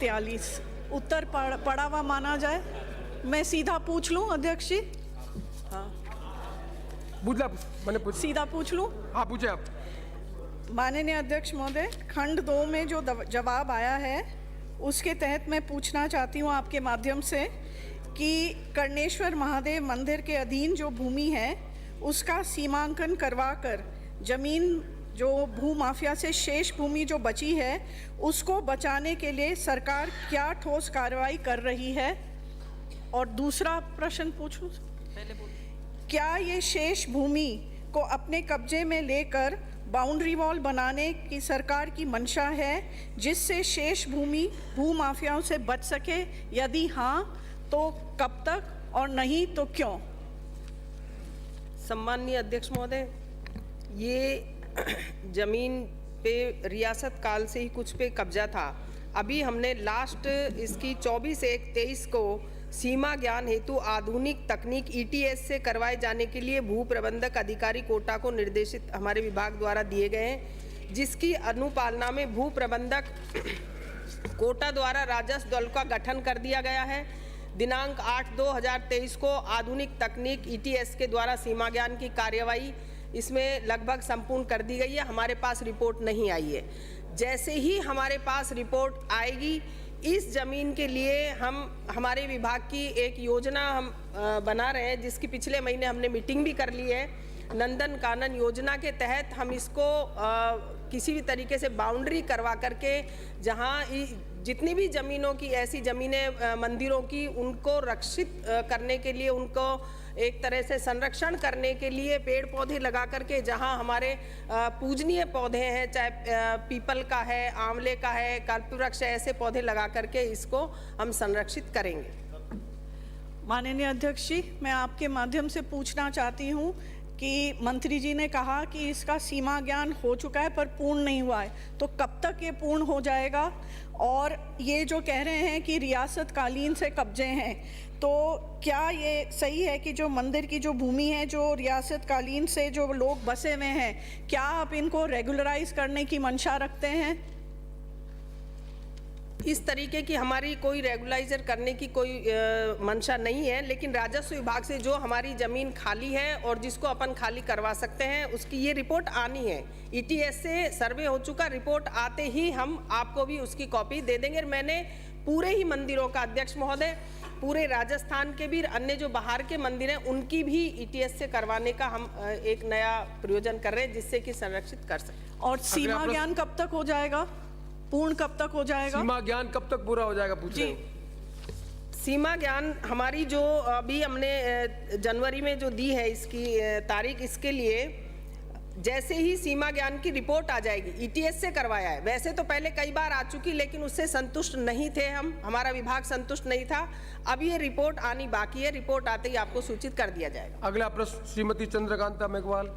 43 उत्तर पड़ा हुआ माना जाए। मैं सीधा पूछ लूं अध्यक्ष जी? हाँ, मैंने सीधा पूछ लूं? हाँ, पूछे आप। माननीय अध्यक्ष महोदय, खंड 2 में जो जवाब आया है उसके तहत मैं पूछना चाहती हूँ आपके माध्यम से कि कर्णेश्वर महादेव मंदिर के अधीन जो भूमि है उसका सीमांकन करवाकर जमीन जो भू माफिया से शेष भूमि जो बची है उसको बचाने के लिए सरकार क्या ठोस कार्रवाई कर रही है? और दूसरा प्रश्न पूछूं? क्या ये शेष भूमि को अपने कब्जे में लेकर बाउंड्री वॉल बनाने की सरकार की मंशा है जिससे शेष भूमि भू माफियाओं से बच सके? यदि हाँ तो कब तक और नहीं तो क्यों? सम्माननीय अध्यक्ष महोदय, ये जमीन पे रियासत काल से ही कुछ पे कब्जा था। अभी हमने लास्ट इसकी 24/1/23 को सीमा ज्ञान हेतु आधुनिक तकनीक ETS से करवाए जाने के लिए भू प्रबंधक अधिकारी कोटा को निर्देशित हमारे विभाग द्वारा दिए गए हैं, जिसकी अनुपालना में भू प्रबंधक कोटा द्वारा राजस्व दल का गठन कर दिया गया है। दिनांक 8/2/2023 को आधुनिक तकनीक ETS के द्वारा सीमा ज्ञान की कार्यवाही इसमें लगभग संपूर्ण कर दी गई है। हमारे पास रिपोर्ट नहीं आई है। जैसे ही हमारे पास रिपोर्ट आएगी, इस ज़मीन के लिए हम हमारे विभाग की एक योजना हम बना रहे हैं, जिसकी पिछले महीने हमने मीटिंग भी कर ली है। नंदन कानन योजना के तहत हम इसको किसी भी तरीके से बाउंड्री करवा करके जहाँ जितनी भी ज़मीनों की ऐसी ज़मीनें मंदिरों की उनको रक्षित करने के लिए, उनको एक तरह से संरक्षण करने के लिए पेड़ पौधे लगा करके, जहाँ हमारे पूजनीय पौधे हैं, चाहे पीपल का है, आंवले का है, कल्पवृक्ष है, ऐसे पौधे लगा करके इसको हम संरक्षित करेंगे। माननीय अध्यक्ष जी, मैं आपके माध्यम से पूछना चाहती हूँ कि मंत्री जी ने कहा कि इसका सीमा ज्ञान हो चुका है पर पूर्ण नहीं हुआ है, तो कब तक ये पूर्ण हो जाएगा? और ये जो कह रहे हैं कि रियासत कालीन से कब्जे हैं, तो क्या ये सही है कि जो मंदिर की जो भूमि है जो रियासत कालीन से जो लोग बसे हुए हैं, क्या आप इनको रेगुलराइज करने की मंशा रखते हैं? इस तरीके की हमारी कोई रेगुलाइजर करने की कोई मंशा नहीं है, लेकिन राजस्व विभाग से जो हमारी ज़मीन खाली है और जिसको अपन खाली करवा सकते हैं उसकी ये रिपोर्ट आनी है। ETS से सर्वे हो चुका, रिपोर्ट आते ही हम आपको भी उसकी कॉपी दे देंगे। मैंने पूरे ही मंदिरों का, अध्यक्ष महोदय, पूरे राजस्थान के भी अन्य जो बाहर के मंदिर हैं उनकी भी ETS से करवाने का हम एक नया प्रयोजन कर रहे हैं, जिससे कि संरक्षित कर सकें। और सीमा ज्ञान कब तक हो जाएगा? पूर्ण कब तक हो जाएगा? सीमा ज्ञान कब तक पूरा हो जाएगा? पूछ रहे जी, हैं। सीमा ज्ञान हमारी जो अभी हमने जनवरी में जो दी है इसकी तारीख, इसके लिए जैसे ही सीमा ज्ञान की रिपोर्ट आ जाएगी, ETS से करवाया है। वैसे तो पहले कई बार आ चुकी, लेकिन उससे संतुष्ट नहीं थे हम, हमारा विभाग संतुष्ट नहीं था। अब ये रिपोर्ट आनी बाकी है, रिपोर्ट आते ही आपको सूचित कर दिया जाएगा। अगला प्रश्न श्रीमती चंद्रकांता मेघवाल।